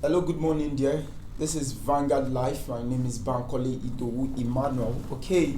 Hello, good morning, dear. This is Vanguard Life. My name is Bankole Idowu Emmanuel. Okay,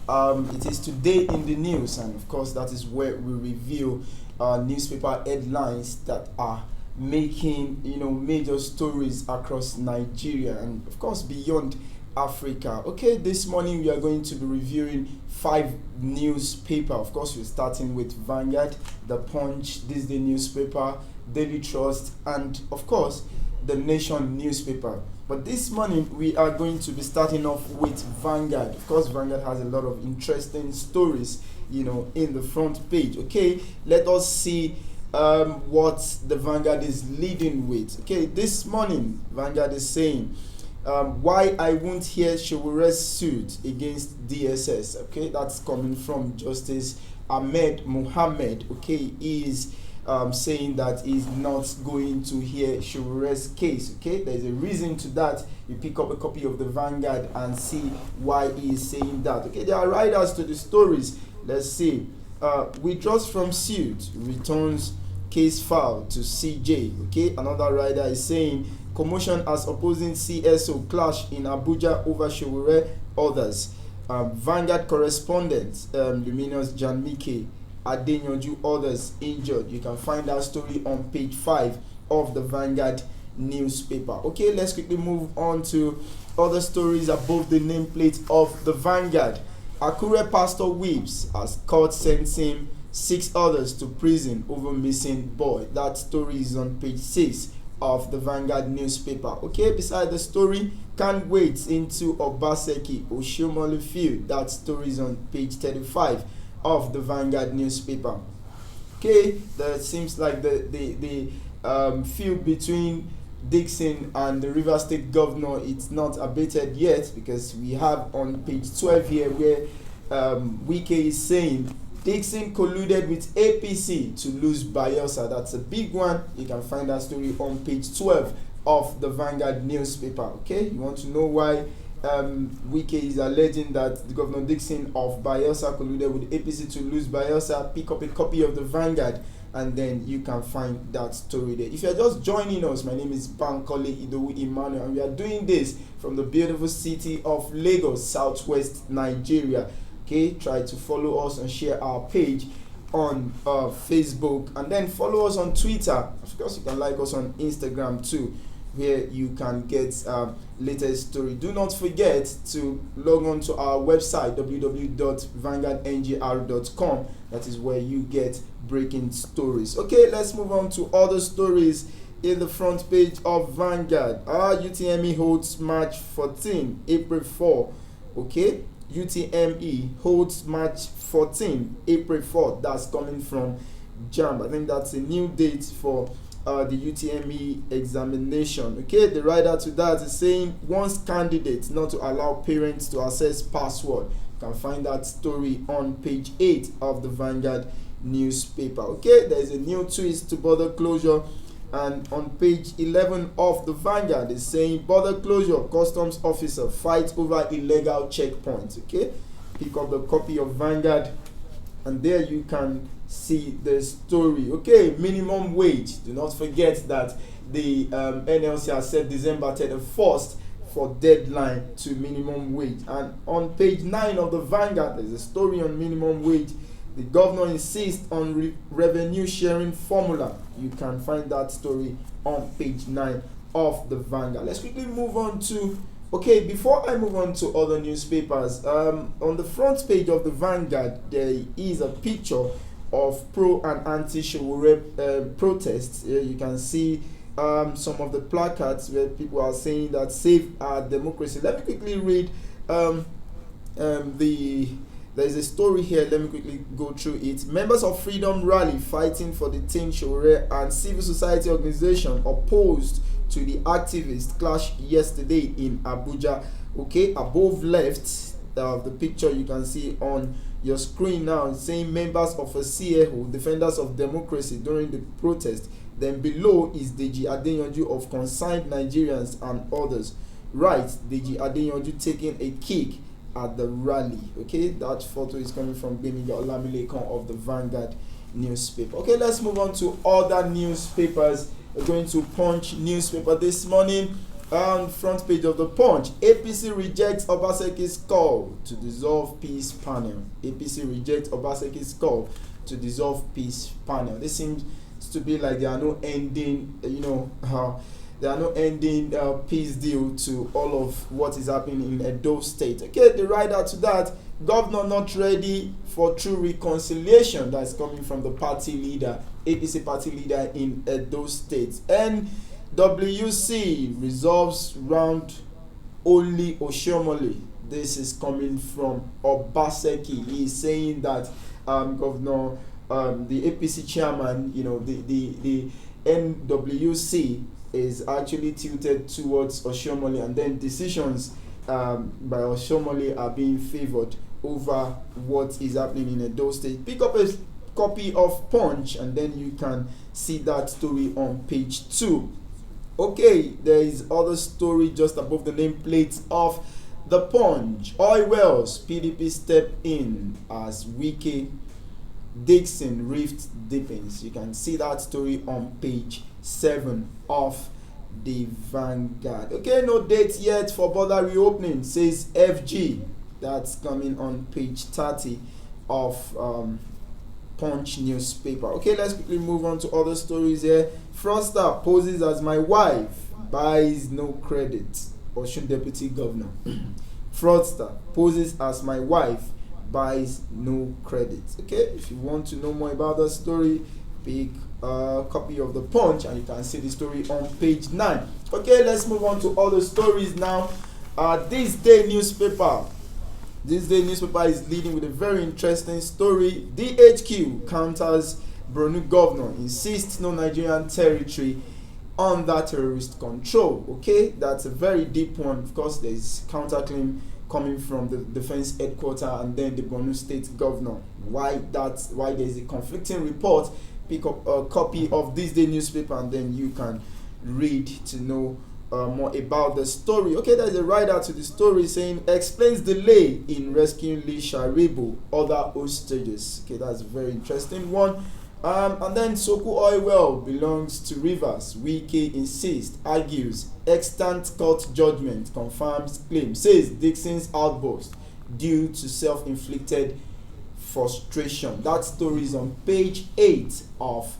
it is today in the news, and of course, that is where we review newspaper headlines that are making major stories across Nigeria and of course beyond Africa. Okay, this morning we are going to be reviewing five newspaper. Of course, we're starting with Vanguard, The Punch, This Day newspaper, Daily Trust, and of course the Nation newspaper. But this morning we are going to be starting off with Vanguard. Of course, Vanguard has a lot of interesting stories, in the front page. Okay, let us see what the Vanguard is leading with. Okay, this morning Vanguard is saying why I won't hear Showore's suit against DSS. Okay, that's coming from Justice Ahmed Mohammed. Okay, he is saying that he's not going to hear Showore's case. Okay, there's a reason to that. You pick up a copy of the Vanguard and see why he is saying that. Okay, there are writers to the stories. Let's see. Withdraws from suit, returns case file to CJ. Okay, another writer is saying commotion as opposing CSO clash in Abuja over Sowore. Others. Vanguard correspondent Luminous Janmike Adeyanju, others injured. You can find that story on page 5 of the Vanguard newspaper. Okay, let's quickly move on to other stories above the nameplate of the Vanguard. Akure pastor weeps as court sends him 6 others to prison over missing boy. That story is on page 6 of the Vanguard newspaper. Okay, beside the story, can't wait into Obaseki Oshiomhole field. That story is on page 35 of the Vanguard newspaper. Okay, that seems like the feud between Dixon and the River State governor, it's not abated yet, because we have on page 12 here where Wike is saying Dixon colluded with APC to lose Bayelsa. That's a big one. You can find that story on page 12 of the Vanguard newspaper. Okay, you want to know why Wike is alleging that the Governor Dixon of Bayelsa colluded with APC to lose Bayelsa? Pick up a copy of the Vanguard and then you can find that story there. If you're just joining us, my name is Bankole Idowu Emmanuel, and we are doing this from the beautiful city of Lagos, southwest Nigeria. Okay, try to follow us and share our page on Facebook, and then follow us on Twitter. Of course, you can like us on Instagram too, where you can get latest story. Do not forget to log on to our website www.vanguardngr.com. That is where you get breaking stories. Okay, let's move on to other stories in the front page of Vanguard. UTME holds March 14, April 4. Okay, UTME holds March 14, April 4. That's coming from JAMB. I think that's a new date for the UTME examination. Okay, the writer to that is saying wants candidates not to allow parents to access password. You can find that story on page 8 of the Vanguard newspaper. Okay, there is a new twist to border closure, and on page 11 of the Vanguard is saying border closure, customs officer fights over illegal checkpoints. Okay, pick up the copy of Vanguard and there you can see the story. Okay, minimum wage. Do not forget that the NLC has set December 31st for deadline to minimum wage. And on page 9 of the Vanguard, there's a story on minimum wage. The governor insists on revenue sharing formula. You can find that story on page 9 of the Vanguard. Let's quickly move on to, okay, before I move on to other newspapers, on the front page of the Vanguard, there is a picture of pro and anti-Sowore protests. You can see some of the placards where people are saying that save our democracy. Let me quickly read there's a story here. Let me quickly go through it. Members of Freedom Rally fighting for the Team Sowore and civil society organization opposed to the activist clash yesterday in Abuja. Okay, above left of the picture you can see on your screen now, saying members of a CAO, Defenders of Democracy, during the protest. Then below is Deji Adeyanju of Concerned Nigerians and others. Right, Deji Adeyanju taking a kick at the rally. Okay, that photo is coming from Beniga Olamilekan of the Vanguard newspaper. Okay, let's move on to other newspapers We're going to Punch newspaper this morning. On front page of the Punch, APC rejects Obaseki's call to dissolve peace panel. APC rejects Obaseki's call to dissolve peace panel. This seems to be like there are no ending, there are no ending peace deal to all of what is happening in Edo State. Okay, the rider to that, governor not ready for true reconciliation. That's coming from the party leader, APC party leader in Edo State. And WC resolves round only Oshiomhole. This is coming from Obaseki. He is saying that Governor, the APC chairman, the NWC is actually tilted towards Oshiomhole, and then decisions by Oshiomhole are being favored over what is happening in Edo State. Pick up a copy of Punch, and then you can see that story on page 2. Okay, there is other story just above the nameplate of the Punch. Oil wells, PDP step in as Wike Dixon rift deepens. You can see that story on page 7 of the Vanguard. Okay, no date yet for border reopening, says FG. That's coming on page 30 of Punch newspaper. Okay, let's quickly move on to other stories here. Fraudster poses as my wife, buys no credit. Osun Deputy Governor. Fraudster poses as my wife, buys no credit. Okay, if you want to know more about the story, pick a copy of the Punch and you can see the story on page 9. Okay, let's move on to other stories now. This day newspaper is leading with a very interesting story. DHQ counters Borno governor, insists no Nigerian territory under terrorist control. Okay, that's a very deep one. Of course, there's counterclaim coming from the defense headquarters and then the Borno state governor. Why there's a conflicting report? Pick up a copy of this day newspaper and then you can read to know more about the story. Okay, there's a writer to the story saying explains delay in rescuing Lee Sharibu, other hostages. Okay, that's a very interesting one. And then Soku oil well belongs to Rivers. Wike insists, argues, extant court judgment confirms claim, says Dixon's outburst due to self-inflicted frustration. That story is on page 8 of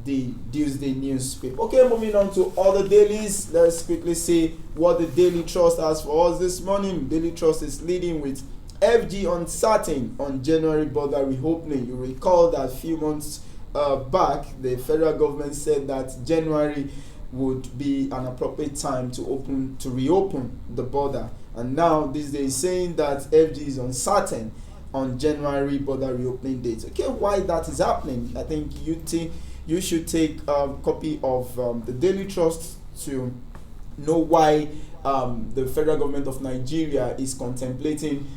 the Tuesday newspaper. Okay, moving on to other dailies. Let's quickly see what the Daily Trust has for us this morning. Daily Trust is leading with FG uncertain on January border reopening. You recall that a few months back, the federal government said that January would be an appropriate time to reopen the border. And now this day is saying that FG is uncertain on January border reopening dates. Okay, why that is happening? I think you should take a copy of the Daily Trust to know why the federal government of Nigeria is contemplating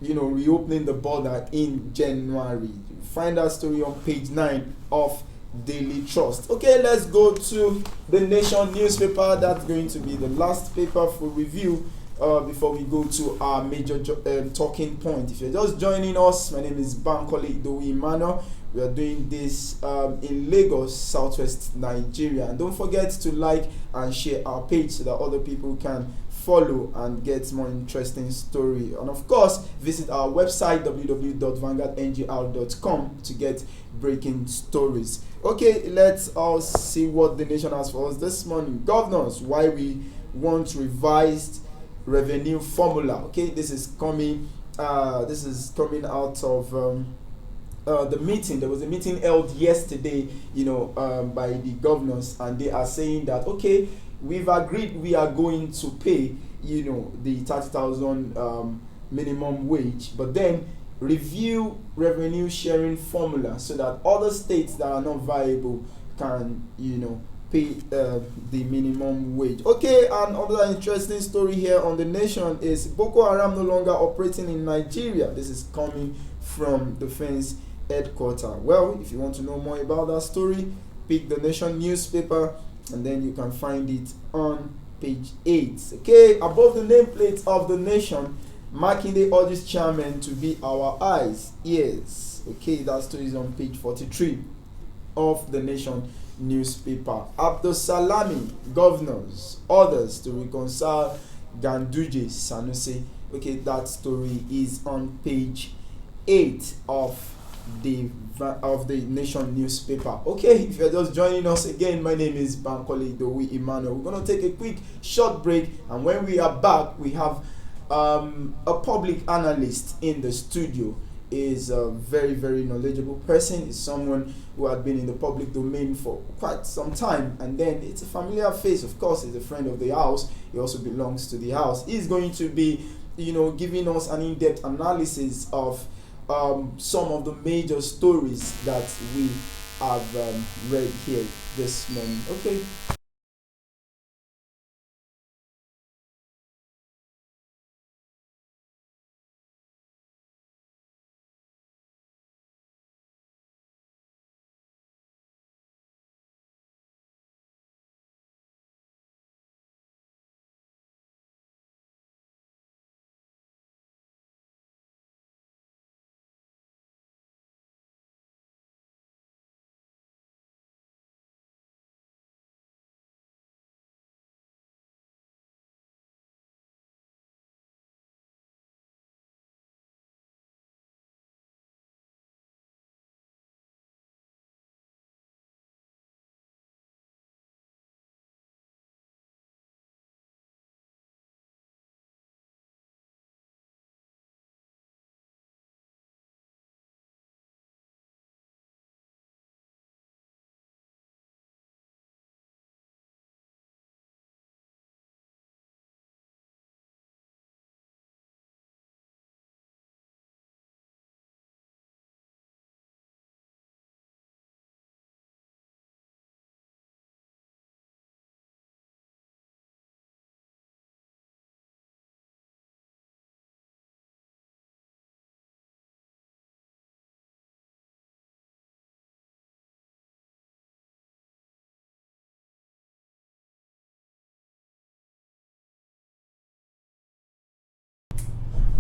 reopening the border in January. Find that story on page 9 of Daily Trust. Okay, let's go to the Nation newspaper. That's going to be the last paper for review before we go to our major talking point. If you're just joining us, my name is Bankole Emmanuel. We are doing this in Lagos, Southwest Nigeria. And don't forget to like and share our page so that other people can follow and get more interesting story. And of course, visit our website www.vanguardngr.com to get breaking stories. Okay, let's all see what the Nation has for us this morning. Governors, why we want revised revenue formula. Okay, this is coming out of the meeting. There was a meeting held yesterday, by the governors, and they are saying that okay, we've agreed we are going to pay, the 30,000 minimum wage, but then review revenue sharing formula so that other states that are not viable can, pay the minimum wage. Okay, and another interesting story here on the Nation is Boko Haram no longer operating in Nigeria. This is coming from Defense Headquarters. Well, if you want to know more about that story, pick the Nation newspaper and then you can find it on page 8. Okay, above the nameplate of the Nation, Makinde urges chairman to be our eyes, ears. Okay, that story is on page 43. of the Nation newspaper. Abdul Salami, governors, orders to reconcile Ganduje Sanusi. Okay, that story is on page 8 of the Nation newspaper. Okay, if you're just joining us again, my name is Bankole Idowu Emmanuel. We're going to take a quick short break, and when we are back, we have a public analyst in the studio. Is a very, very knowledgeable person. Is someone who had been in the public domain for quite some time, and then it's a familiar face. Of course, he's a friend of the house. He also belongs to the house. He's going to be, giving us an in-depth analysis of some of the major stories that we have read here this morning. Okay.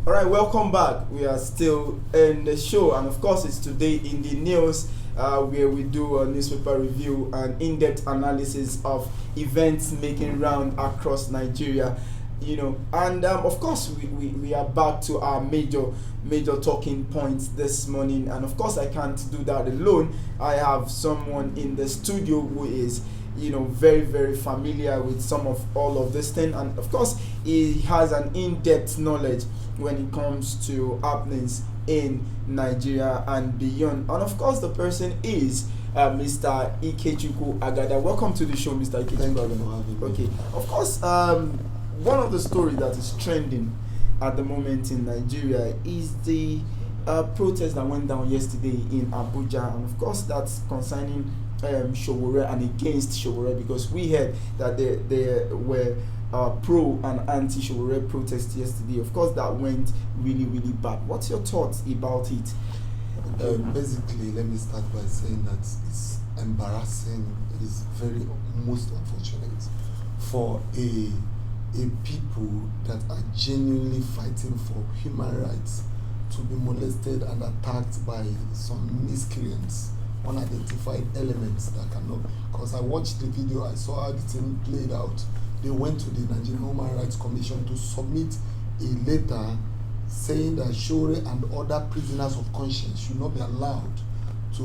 All right, welcome back. We are still in the show, and of course, it's today in the news, where we do a newspaper review and in-depth analysis of events making round across Nigeria. And of course, we are back to our major talking points this morning, and of course, I can't do that alone. I have someone in the studio who is very, very familiar with some of all of this thing, and of course he has an in-depth knowledge when it comes to happenings in Nigeria and beyond. And of course, the person is Mr. Ikechukwu Agada. Welcome to the show, Mr. Ikechukwu. Thank you for having me. Okay, of course, one of the stories that is trending at the moment in Nigeria is the protest that went down yesterday in Abuja, and of course that's concerning Sowore and against Sowore, because we heard that there were pro and anti-Sowore protests yesterday. Of course, that went really, really bad. What's your thoughts about it? Basically, let me start by saying that it's embarrassing. It's very most unfortunate for a people that are genuinely fighting for human rights to be molested and attacked by some miscreants, unidentified elements that cannot. Because I watched the video, I saw how the thing played out. They went to the Nigerian Human Rights Commission to submit a letter saying that Sowore and other prisoners of conscience should not be allowed to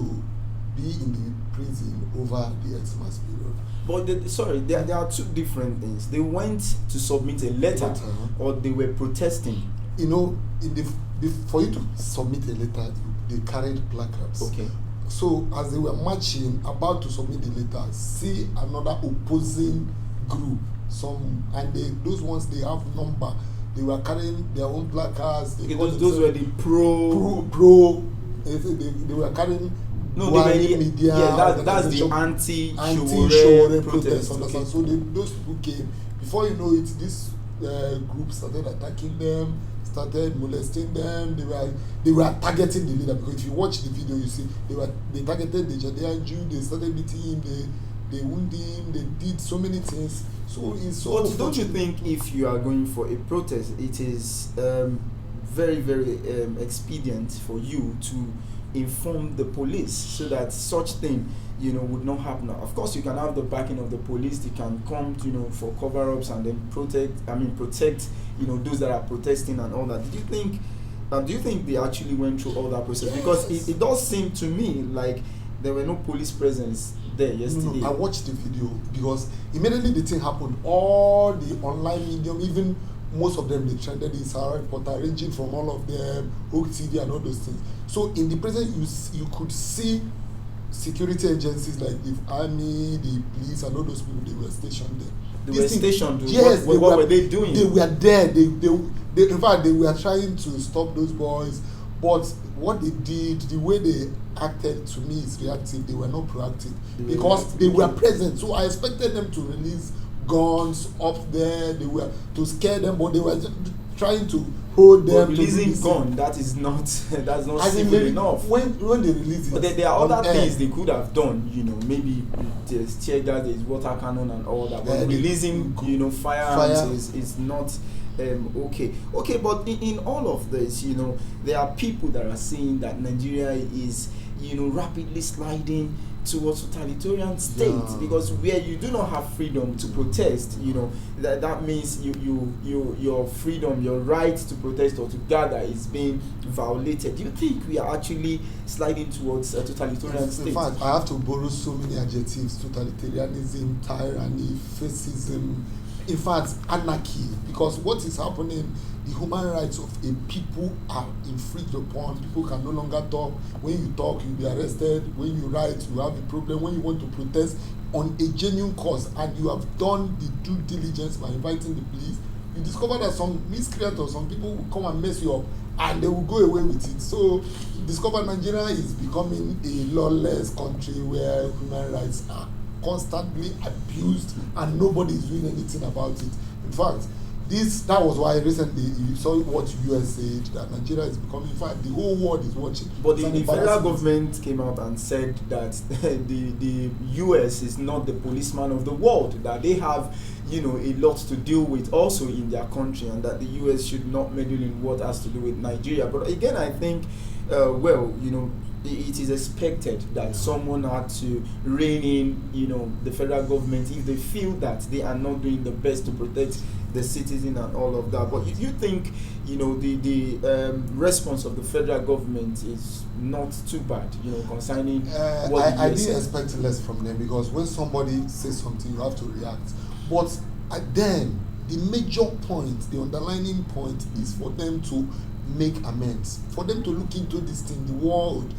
be in the prison over the Xmas period. But there are two different things. They went to submit a letter, or they were protesting. For you to submit a letter, they carried placards. Okay. So as they were marching, about to submit the letter, see another opposing group. Those ones, they have number. They were carrying their own placards. Those were the pro. They were carrying. No, they were media. Yeah, that's the anti-Sowore protest. Okay. So those people came. Before you know it, this group started attacking them, started molesting them. They were targeting the leader, because if you watch the video, you see they targeted the Judea Jew. They started beating him. They wounded him. They did so many things. So it's so. But don't you think if you are going for a protest, it is very, very expedient for you inform the police so that such thing would not happen. Of course, you can have the backing of the police. They can come for cover-ups and then protect those that are protesting and all that. Do you think they actually went through all that process? Yes. Because it does seem to me like there were no police presence there yesterday. No, I watched the video because immediately the thing happened, all the online medium, even most of them, they trended in Sowore reporter, ranging from all of them, Hook TV and all those things. So in the present, you could see security agencies like the army, the police, and all those people, they were stationed there. They were stationed. Yes, what were they doing? They were there. They in fact, they were trying to stop those boys. But what they did, the way they acted, to me is reactive. They were not proactive because they were present. So I expected them to release guns up there. They were to scare them, but they were just trying to hold them. But releasing gun, that's not civil enough. When they release it, but there are other things they could have done. Maybe there's tear gas, there's water cannon and all that. But releasing firearms is not okay. But in all of this, there are people that are saying that Nigeria is rapidly sliding towards totalitarian state, because where you do not have freedom to protest, that means your freedom, your right to protest or to gather is being violated. Do you think we are actually sliding towards a totalitarian state? In fact, I have to borrow so many adjectives: totalitarianism, tyranny, fascism, in fact, anarchy, because what is happening, the human rights of a people are infringed upon. People can no longer talk. When you talk, you'll be arrested. When you write, you have a problem. When you want to protest on a genuine cause and you have done the due diligence by inviting the police, you discover that some miscreants or some people will come and mess you up and they will go away with it. So you discover Nigeria is becoming a lawless country where human rights are constantly abused and nobody is doing anything about it. In fact, that was why recently you saw what US said, that Nigeria is becoming, in fact, the whole world is watching. But the federal government came out and said that the US is not the policeman of the world, that they have a lot to deal with also in their country, and that the US should not meddle in what has to do with Nigeria. But again, I think it is expected that someone had to rein in the federal government if they feel that they are not doing the best to protect the citizen and all of that. But if you think the response of the federal government is not too bad, concerning what I didn't expect less from them, because when somebody says something, you have to react. But then the major point, the underlining point, is for them to make amends, for them to look into this thing. The world,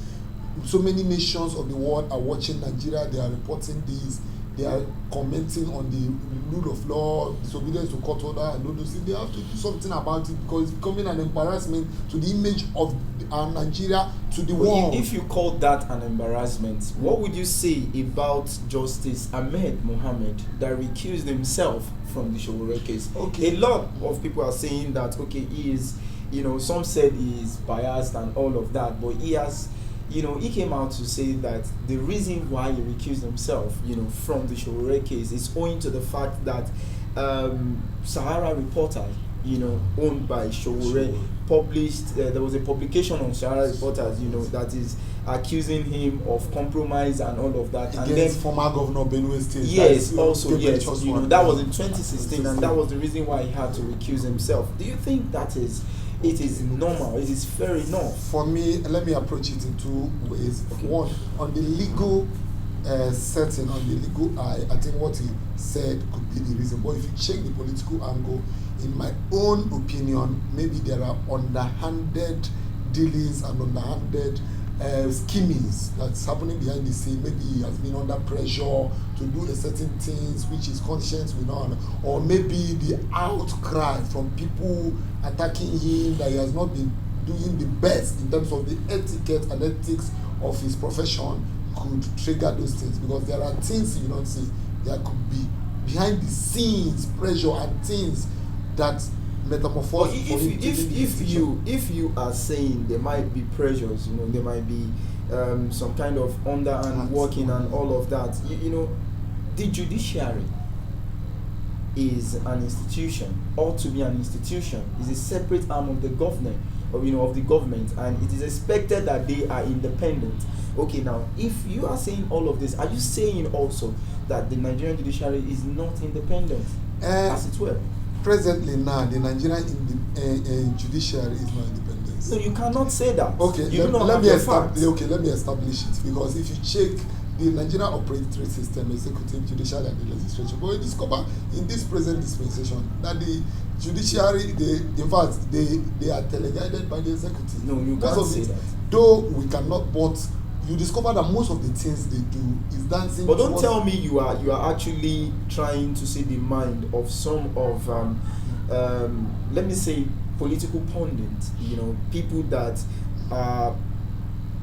so many nations of the world are watching Nigeria. They are reporting this. They are commenting on the rule of law, disobedience to court order, and all those things. They have to do something about it, because it's becoming an embarrassment to the image of Nigeria to the world. If you call that an embarrassment, what would you say about Justice Ahmed Mohammed that recused himself from the Sowore case? Okay. A lot of people are saying that he is, some said he is biased and all of that, but he has. He came out to say that the reason why he recused himself, from the Sowore case is owing to the fact that Sahara Reporters, owned by Sowore, published, there was a publication on Sahara Reporters, that is accusing him of compromise and all of that. Against and then former Governor Benue State. Yes, also, yes. That was in 2016, and that was the reason why he had to recuse himself. Do you think it is normal, it is fair enough? For me, let me approach it in two ways. Okay. One, on the legal setting, on the legal eye, I think what he said could be the reason. But if you check the political angle, in my own opinion, maybe there are underhanded dealings and underhanded schemings that's happening behind the scene. Maybe he has been under pressure to do a certain things which his conscience will not, or maybe the outcry from people attacking him that he has not been doing the best in terms of the etiquette and ethics of his profession could trigger those things, because there are things you don't see. There could be behind the scenes pressure and things that metamorphose. If you are saying there might be pressures, there might be some kind of underhand working and all of that, the judiciary is an institution, ought to be an institution, is a separate arm of the government. of, of the government, and it is expected that they are independent. Okay, now if you are saying all of this, are you saying also that the Nigerian judiciary is not independent, as it were? Presently now, the Nigerian judiciary is not independent. No, you cannot say that. Okay, let me establish it, because if you check the Nigerian operating system, executive, judicial, and the legislature, but we discover in this present dispensation that the judiciary, in fact, they are teleguided by the executive. No, you can't say that. Though we cannot, but you discover that most of the things they do is dancing. But don't tell me you are actually trying to see the mind of some of let me say political pundits, people that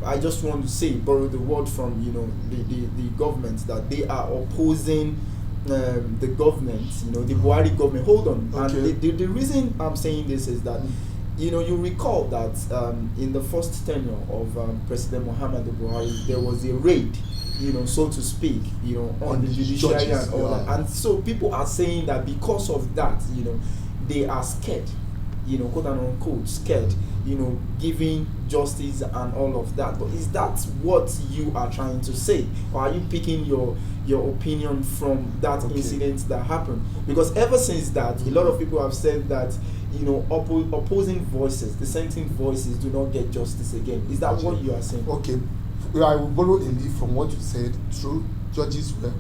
I just want to say, borrow the word from the government, that they are opposing the government, the Buhari government. Hold on. Okay. And the reason I'm saying this is that you recall that in the first tenure of President Muhammadu Buhari, there was a raid, so to speak, on the judiciary and all that. And so people are saying that because of that, they are scared, quote unquote, scared, giving justice and all of that. But is that what you are trying to say? Or are you picking your opinion from that incident that happened? Because ever since that, a lot of people have said that opposing voices, dissenting voices do not get justice again. Is that what you are saying? Okay, I will borrow a leaf from what you said. True, judges were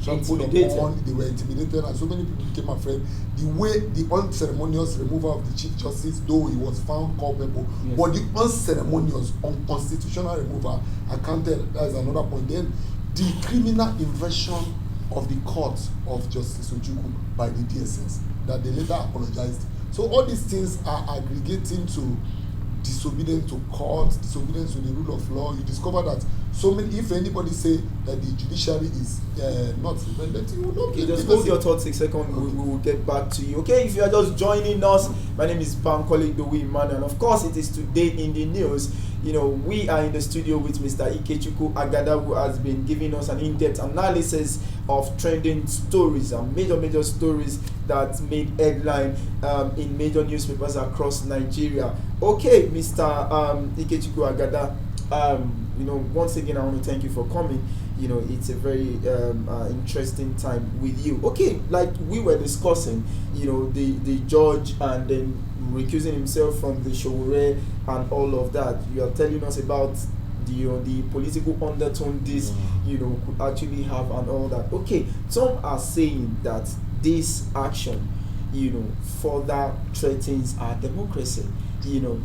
trampled upon, they were intimidated, and so many people became afraid. The way the unceremonious removal of the Chief Justice, though he was found culpable, yes, but the unceremonious, unconstitutional removal accounted as another point. Then the criminal inversion of the court of Justice Ojukwu by the DSS, that they later apologized. So all these things are aggregating to disobedience to court, disobedience to the rule of law. You discover that so many, if anybody say that the judiciary is not independent, you will not be. Just hold your thoughts 6 seconds, we will get back to you. Okay, if you are just joining us, my name is Bankole Idowu, and of course it is today in the news. We are in the studio with Mr. Ikechukwu Agada, who has been giving us an in-depth analysis of trending stories and major stories that made headline in major newspapers across Nigeria. Okay, Mr. Ikechukwu Agada, once again I want to thank you for coming. It's a very interesting time with you. Okay, like we were discussing, the judge and then recusing himself from the Sowore and all of that. You are telling us about the political undertone this could actually have and all that. Okay, some are saying that this action further threatens our democracy,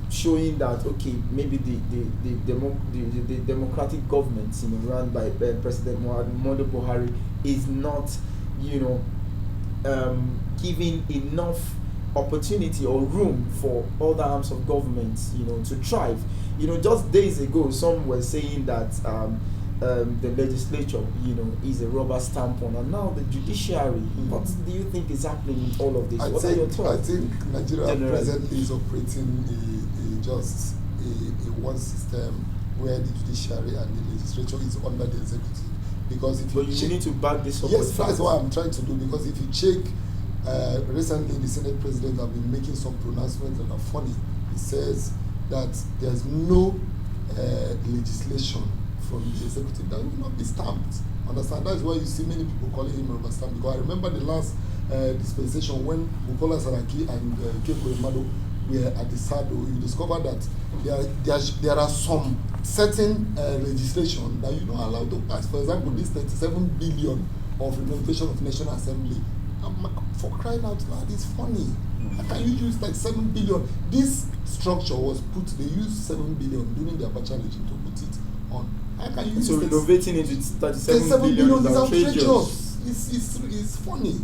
showing that okay, maybe the democratic government run by President Muhammadu Buhari is not giving enough opportunity or room for other arms of government to thrive. Just days ago some were saying that the legislature is a rubber stamp on, and now the judiciary. What do you think is happening in all of this? What are your thoughts? I think Nigeria presently is operating just a one system where the judiciary and the legislature is under the executive. Because if you need to back this up. Yes, that's what I'm trying to do. Because if you check, recently the Senate President have been making some pronouncements that are funny. He says that there's no legislation from the executive that will not be stamped. Understand? That's why you see many people calling him rubber stamp. Because I remember the last dispensation when Bukola Saraki and Keko Emado were at the saddle. You discover that there are some certain legislation that you're not allowed to pass. For example, this 37 billion of renovation of National Assembly. For crying out loud, it's funny. How can you use like 7 billion? This structure was put, they used 7 billion during the Abacha regime to put it on. How can you use so renovating it with 37 billion is outrageous. It's funny.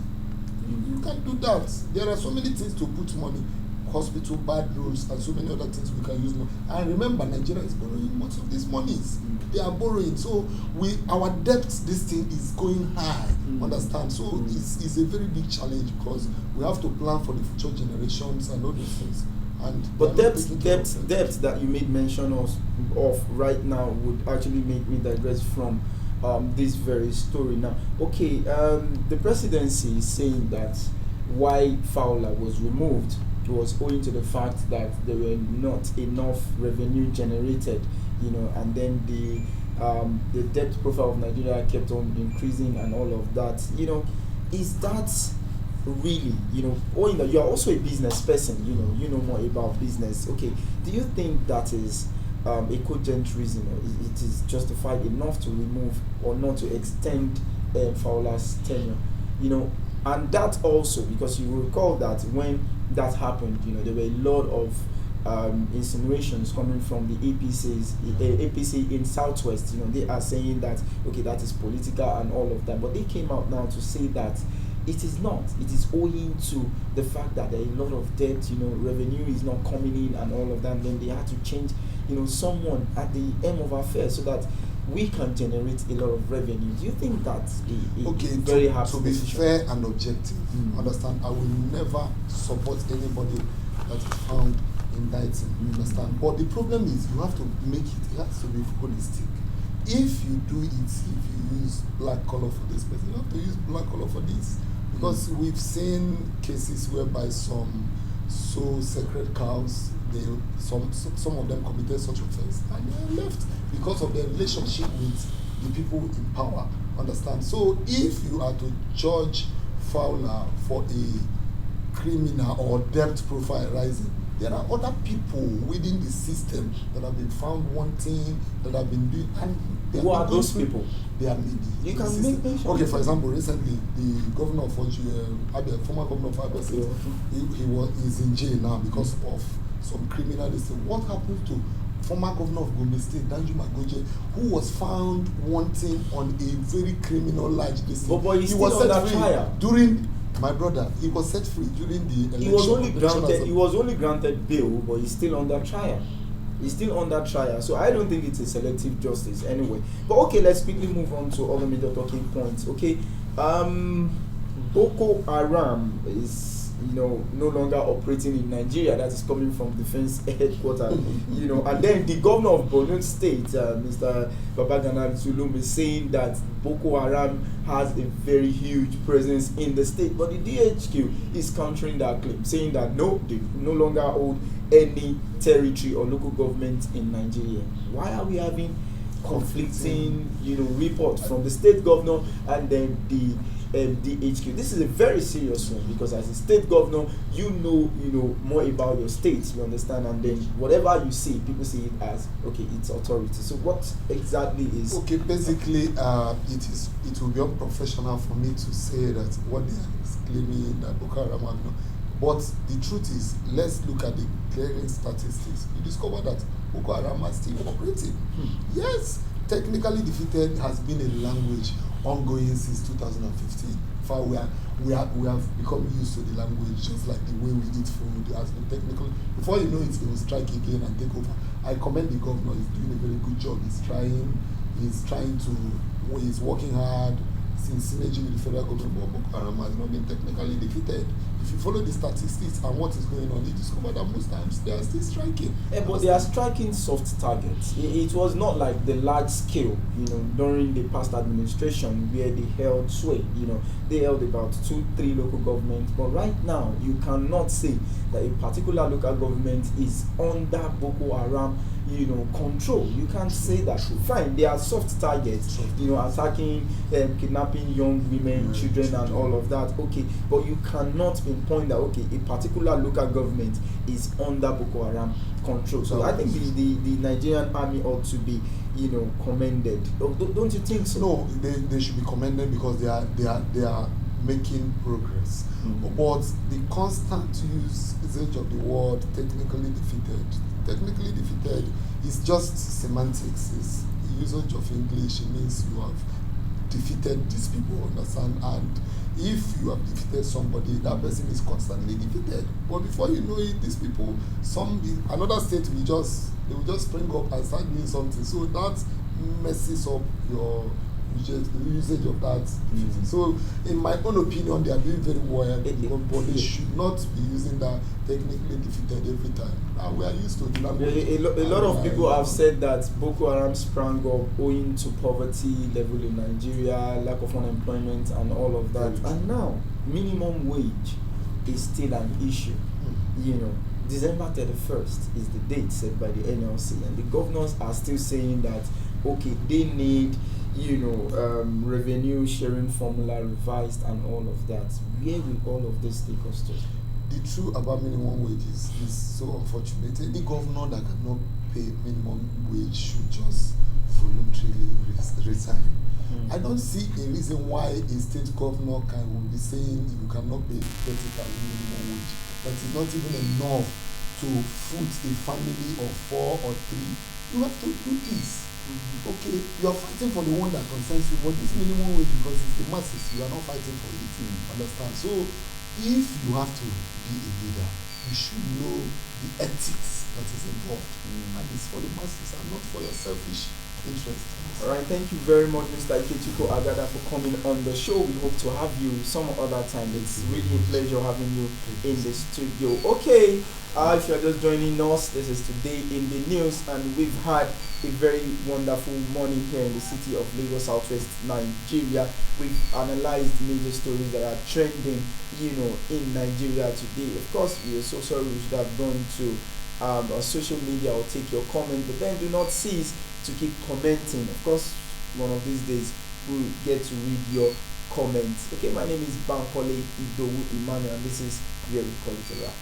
You can't do that. There are so many things to put money. Hospital, bad roads, and so many other things we can use money. And remember, Nigeria is borrowing most of these monies. They are borrowing. So our debt, this thing is going high. Understand? So it's a very big challenge because we have to plan for the future generations and all those things. But debt that you made mention of right now would actually make me digress from this very story. Now, okay, the presidency is saying that why Fowler was removed, was owing to the fact that there were not enough revenue generated, and then the debt profile of Nigeria kept on increasing and all of that. Is that really, owing that you are also a business person, you know more about business. Okay, do you think that is a cogent reason, or it is justified enough to remove or not to extend Fowler's tenure? And that also, because you will recall that when that happened, there were a lot of insinuations coming from the APC in Southwest. They are saying that, okay, that is political and all of that, but they came out now to say that it is not. It is owing to the fact that there are a lot of debt, revenue is not coming in and all of that. And then they had to change, someone at the end of affairs so that we can generate a lot of revenue. Do you think that's a very hard to be decision? fair and objective, understand, I will never support anybody that is found indicting, understand. But the problem is you have to make it has to be holistic. If you do it, if you use black color for this person, you have to use black color for this. Because we've seen cases whereby some sacred cows, some of them committed such offense and they left because of their relationship with the people in power. Understand? So if you are to judge Fowler for a criminal or debt profile rising, there are other people within the system that have been found wanting, that have been doing. And who are those people? They are maybe. You can make mention. Okay, for example, recently the governor of Abia, former governor of Abia State, is in jail now because of some criminal. What happened to former governor of Gombe State, Danjuma Goje, who was found wanting on a very criminal large district? But he was set free trial during. My brother, he was set free during the election. He was only granted bail, but he's still under trial. So I don't think it's a selective justice anyway. But okay, let's quickly move on to other major talking points. Okay, Boko Haram is no longer operating in Nigeria. That is coming from defense headquarters. And then the governor of Borno State, Mr. Babagana Zulum, is saying that Boko Haram has a very huge presence in the state, but the DHQ is countering that claim, saying that no, they no longer hold any territory or local government in Nigeria. Why are we having conflicting, reports from the state governor and then the DHQ? This is a very serious one, because as a state governor, you know more about your state, you understand, and then whatever you see, people see it as, okay, it's authority. So what exactly is... Okay, basically, it will be unprofessional for me to say that what they are claiming that Boko Haram have no. But the truth is, let's look at the clearing statistics. You discover that Boko Haram are still operating. Yes, technically defeated has been a language ongoing since 2015. We have become used to the language, just like the way we eat food has been technical. Before you know it, they will strike again and take over. I commend the governor; he's doing a very good job. He's working hard since synergy with the federal government. But Boko Haram has not been technically defeated. If you follow the statistics and what is going on, you discover that most times they are still striking. But they are striking soft targets. It was not like the large scale, during the past administration where they held sway. They held about 2-3 local governments. But right now, you cannot say that a particular local government is under Boko Haram, control. You can't say that. Fine, they are soft targets, attacking, kidnapping young women, children, and all of that. Okay, but you cannot pinpoint that, okay, a particular local government is under Boko Haram control. So I think the Nigerian army ought to be, commended. Don't you think so? No, they should be commended because they are making progress. But the constant usage of the word technically defeated is just semantics. It's usage of English. It means you have defeated these people, understand? And if you have defeated somebody, that person is constantly defeated. But before you know it, these people, another state will just spring up and start doing something. So that messes up your usage of that. So in my own opinion, they are doing very well, but they should not be using that technically defeated every time. And we are used to the language. A lot of people have said that Boko Haram sprang up owing to poverty level in Nigeria, lack of unemployment and all of that. And now minimum wage is still an issue. December 31st is the date set by the NLC, and the governors are still saying that okay, they need revenue sharing formula revised and all of that. Where will all of this take us to? The truth about minimum wages is so unfortunate. Any governor that cannot pay minimum wage should just voluntarily resign. I don't see a reason why a state governor will be saying you cannot pay 30,000 minimum wage. That is not even enough to foot a family of 4 or 3. You have to do this. Okay, you are fighting for the one that concerns you, but this minimum wage, because it's the masses, you are not fighting for it. Understand? So if you have to be a leader, you should know the ethics that is involved, and it's for the masses and not for your selfish interest. All right, thank you very much, Mr. Ikechukwu Agada, for coming on the show. We hope to have you some other time. It's really a pleasure having you in the studio. Okay, if you're just joining us, this is Today in the News, and we've had a very wonderful morning here in the city of Lagos, Southwest Nigeria. We've analyzed major stories that are trending, in Nigeria today. Of course, we are so sorry we should have gone to social media or take your comment, but then do not cease to keep commenting. Of course, one of these days we'll get to read your comments. Okay, my name is Bankole Idowu Emmanuel, and this is Where We Call It a Wrap.